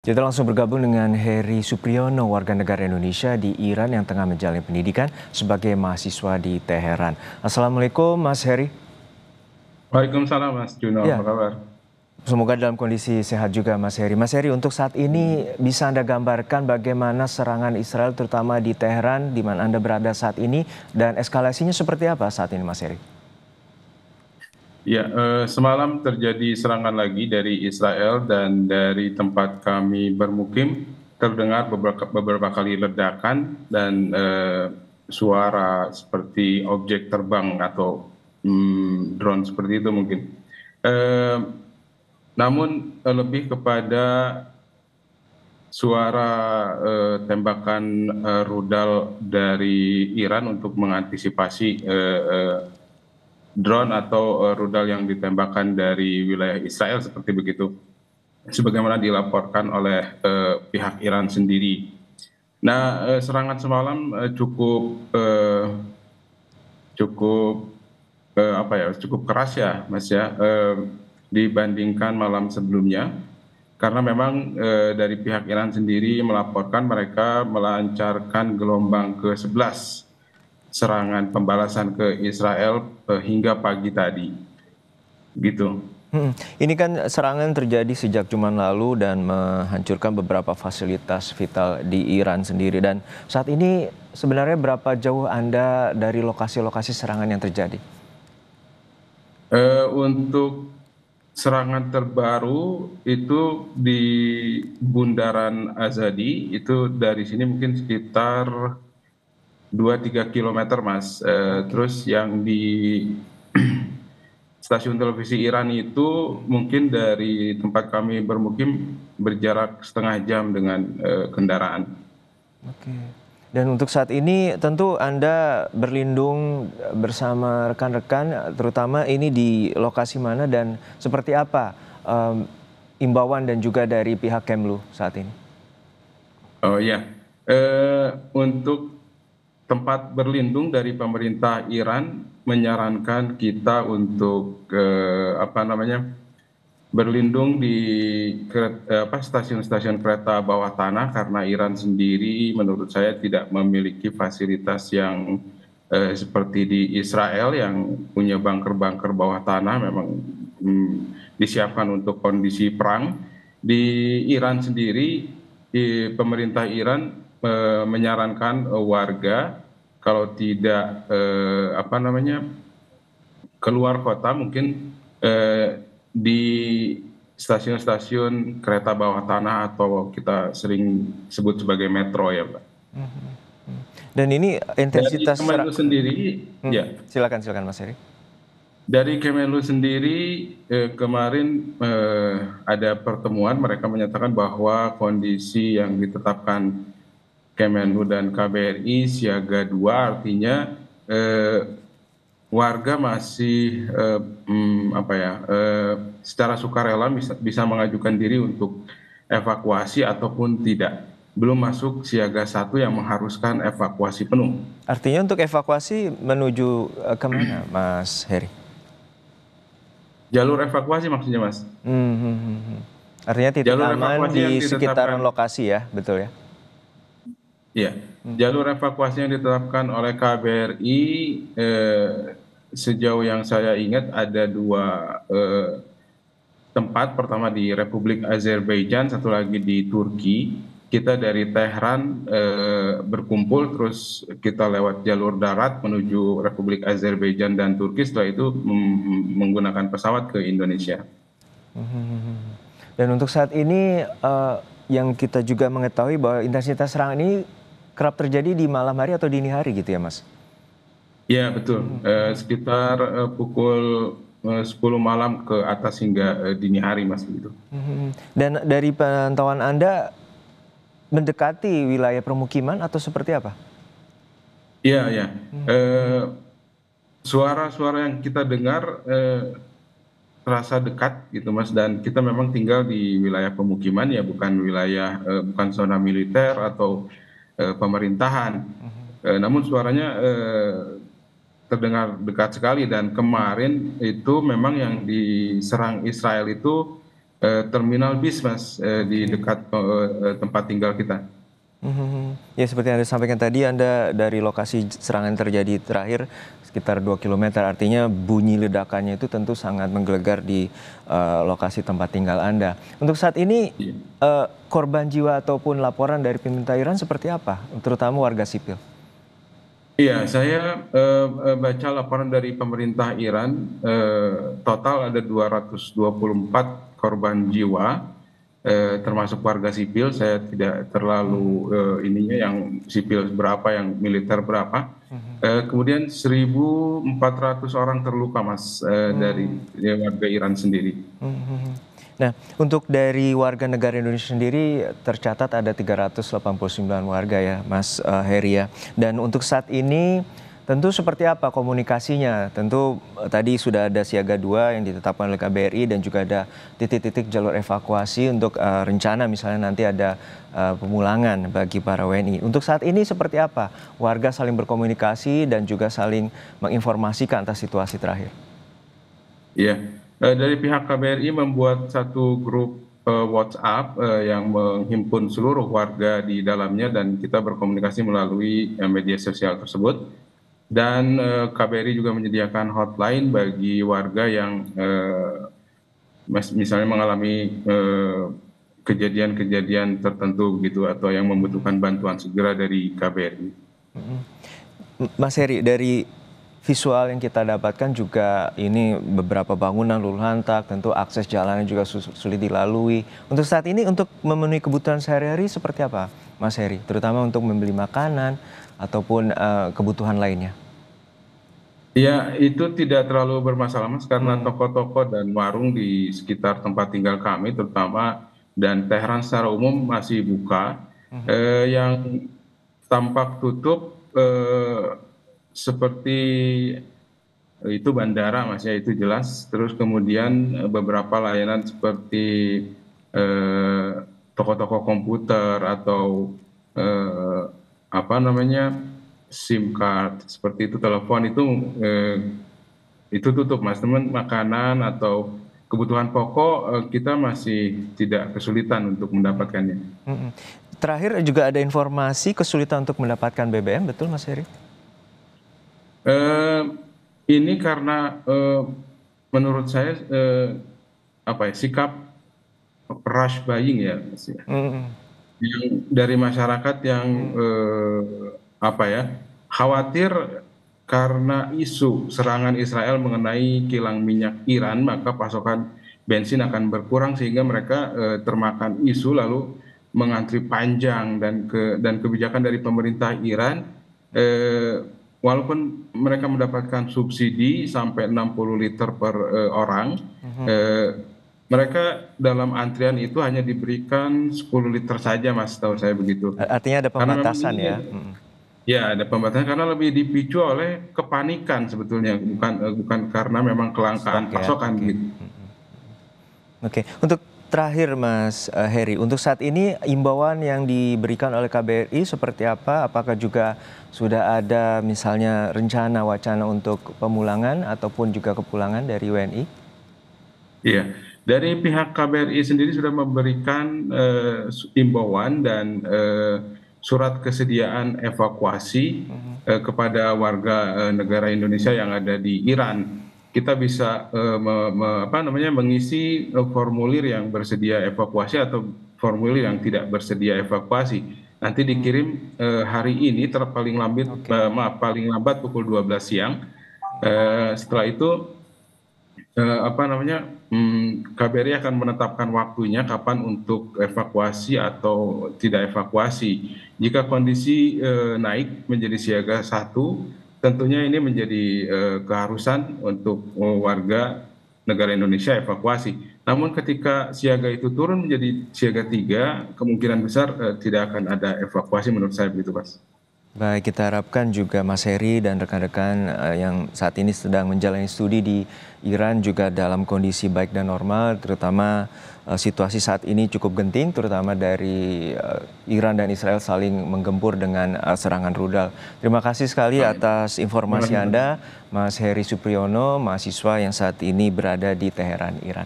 Kita langsung bergabung dengan Heri Supriyono, warga negara Indonesia di Iran yang tengah menjalani pendidikan sebagai mahasiswa di Teheran. Assalamualaikum Mas Heri. Waalaikumsalam Mas Juno, apa Ya, kabar? semoga dalam kondisi sehat juga Mas Heri. Mas Heri, untuk saat ini bisa Anda gambarkan bagaimana serangan Israel terutama di Teheran di mana Anda berada saat ini dan eskalasinya seperti apa saat ini Mas Heri? Ya, semalam terjadi serangan lagi dari Israel dan dari tempat kami bermukim terdengar beberapa kali ledakan dan suara seperti objek terbang atau drone seperti itu mungkin. Eh, Namun lebih kepada suara tembakan rudal dari Iran untuk mengantisipasi drone atau rudal yang ditembakkan dari wilayah Israel seperti begitu, sebagaimana dilaporkan oleh pihak Iran sendiri. Nah, serangan semalam cukup apa ya, cukup keras ya, Mas ya, dibandingkan malam sebelumnya, karena memang dari pihak Iran sendiri melaporkan mereka melancarkan gelombang ke-11 serangan pembalasan ke Israel hingga pagi tadi, gitu. Ini kan serangan terjadi sejak Jumat lalu dan menghancurkan beberapa fasilitas vital di Iran sendiri. Dan saat ini sebenarnya berapa jauh Anda dari lokasi-lokasi serangan yang terjadi? Untuk serangan terbaru itu di Bundaran Azadi, itu dari sini mungkin sekitar 2-3 kilometer, Mas. Oke. Terus yang di stasiun televisi Iran itu mungkin dari tempat kami bermukim berjarak setengah jam dengan kendaraan. Oke. Dan untuk saat ini tentu Anda berlindung bersama rekan-rekan, terutama ini di lokasi mana dan seperti apa imbauan dan juga dari pihak Kemlu saat ini? Oh ya, untuk tempat berlindung dari pemerintah Iran menyarankan kita untuk apa namanya, berlindung di stasiun-stasiun kereta bawah tanah, karena Iran sendiri menurut saya tidak memiliki fasilitas yang seperti di Israel yang punya bunker-bunker bawah tanah memang disiapkan untuk kondisi perang. Di Iran sendiri, pemerintah Iran menyarankan warga kalau tidak apa namanya, keluar kota mungkin di stasiun-stasiun kereta bawah tanah atau kita sering sebut sebagai metro ya, Pak. Dan ini Dari intensitas Kemenlu sendiri, ya, silakan silakan Mas Heri. dari Kemenlu sendiri kemarin ada pertemuan, mereka menyatakan bahwa kondisi yang ditetapkan Kemenlu dan KBRI siaga 2, artinya warga masih apa ya, secara sukarela bisa mengajukan diri untuk evakuasi ataupun tidak. Belum masuk siaga 1 yang mengharuskan evakuasi penuh. Artinya untuk evakuasi menuju kemana Mas Heri? Jalur evakuasi maksudnya, Mas. Hmm, hmm, hmm, hmm. Artinya titik Jalur aman evakuasi yang di sekitaran ditetapkan, lokasi ya, betul ya? ya, jalur evakuasi yang ditetapkan oleh KBRI, sejauh yang saya ingat ada dua tempat, pertama di Republik Azerbaijan, satu lagi di Turki. Kita dari Tehran berkumpul, terus kita lewat jalur darat menuju Republik Azerbaijan dan Turki, setelah itu menggunakan pesawat ke Indonesia. Dan untuk saat ini yang kita juga mengetahui bahwa intensitas serangan ini kerap terjadi di malam hari atau dini hari gitu ya Mas? Ya, betul. Sekitar pukul 10 malam ke atas hingga dini hari, Mas, gitu. Dan dari pantauan Anda mendekati wilayah permukiman atau seperti apa? Iya, ya. Suara-suara yang kita dengar terasa dekat gitu, Mas, dan kita memang tinggal di wilayah pemukiman ya, bukan wilayah bukan zona militer atau pemerintahan. Namun suaranya terdengar dekat sekali, dan kemarin itu memang yang diserang Israel itu terminal bis, Mas, di dekat tempat tinggal kita. Ya seperti yang Anda sampaikan tadi, Anda dari lokasi serangan terjadi terakhir sekitar 2 kilometer, artinya bunyi ledakannya itu tentu sangat menggelegar di lokasi tempat tinggal Anda. Untuk saat ini korban jiwa ataupun laporan dari pemerintah Iran seperti apa, terutama warga sipil? Iya, saya baca laporan dari pemerintah Iran, total ada 224 korban jiwa, termasuk warga sipil. Saya tidak terlalu ininya yang sipil berapa, yang militer berapa. Kemudian 1.400 orang terluka, Mas, dari warga Iran sendiri. Nah, untuk dari warga negara Indonesia sendiri tercatat ada 389 warga ya, Mas Heri ya. Dan untuk saat ini tentu seperti apa komunikasinya? Tentu tadi sudah ada siaga 2 yang ditetapkan oleh KBRI dan juga ada titik-titik jalur evakuasi untuk rencana misalnya nanti ada pemulangan bagi para WNI. Untuk saat ini seperti apa? Warga saling berkomunikasi dan juga saling menginformasikan atas situasi terakhir. Iya, dari pihak KBRI membuat satu grup WhatsApp yang menghimpun seluruh warga di dalamnya, dan kita berkomunikasi melalui media sosial tersebut. Dan KBRI juga menyediakan hotline bagi warga yang misalnya mengalami kejadian-kejadian tertentu begitu, atau yang membutuhkan bantuan segera dari KBRI. Mas Heri, dari visual yang kita dapatkan juga ini beberapa bangunan luluh lantak, tentu akses jalannya juga sulit dilalui. Untuk saat ini untuk memenuhi kebutuhan sehari-hari seperti apa, Mas Heri? Terutama untuk membeli makanan ataupun kebutuhan lainnya. Ya, itu tidak terlalu bermasalah, Mas, karena toko-toko dan warung di sekitar tempat tinggal kami terutama dan Teheran secara umum masih buka. Yang tampak tutup seperti itu bandara, Mas, ya, itu jelas. Terus kemudian beberapa layanan seperti toko-toko komputer atau apa namanya, SIM card seperti itu, telepon itu tutup, Mas. Teman makanan atau kebutuhan pokok kita masih tidak kesulitan untuk mendapatkannya. Terakhir juga ada informasi kesulitan untuk mendapatkan BBM, betul Mas Heri? Ini karena menurut saya sikap rush buying ya, Mas, ya. Yang dari masyarakat yang khawatir karena isu serangan Israel mengenai kilang minyak Iran, maka pasokan bensin akan berkurang sehingga mereka termakan isu lalu mengantri panjang, dan kebijakan dari pemerintah Iran, walaupun mereka mendapatkan subsidi sampai 60 liter per orang, mereka dalam antrian itu hanya diberikan 10 liter saja, Mas, tahu saya begitu. Artinya ada pembatasan ya? Ya, ada pembatasan karena lebih dipicu oleh kepanikan sebetulnya, bukan karena memang kelangkaan pasokan gitu. Oke, untuk terakhir Mas Heri, untuk saat ini imbauan yang diberikan oleh KBRI seperti apa? Apakah juga sudah ada misalnya rencana wacana untuk pemulangan ataupun juga kepulangan dari WNI? Iya, dari pihak KBRI sendiri sudah memberikan imbauan dan surat kesediaan evakuasi kepada warga negara Indonesia yang ada di Iran. Kita bisa mengisi formulir yang bersedia evakuasi atau formulir yang tidak bersedia evakuasi. Nanti dikirim hari ini paling lambat pukul 12 siang. Setelah itu KBRI akan menetapkan waktunya kapan untuk evakuasi atau tidak evakuasi. Jika kondisi naik menjadi siaga 1, tentunya ini menjadi keharusan untuk warga negara Indonesia evakuasi. Namun ketika siaga itu turun menjadi siaga 3, kemungkinan besar tidak akan ada evakuasi, menurut saya begitu, Mas. Baik, kita harapkan juga Mas Heri dan rekan-rekan yang saat ini sedang menjalani studi di Iran juga dalam kondisi baik dan normal, terutama situasi saat ini cukup genting, terutama dari Iran dan Israel saling menggempur dengan serangan rudal. Terima kasih sekali atas informasi Anda, Mas Heri Supriyono, mahasiswa yang saat ini berada di Teheran, Iran.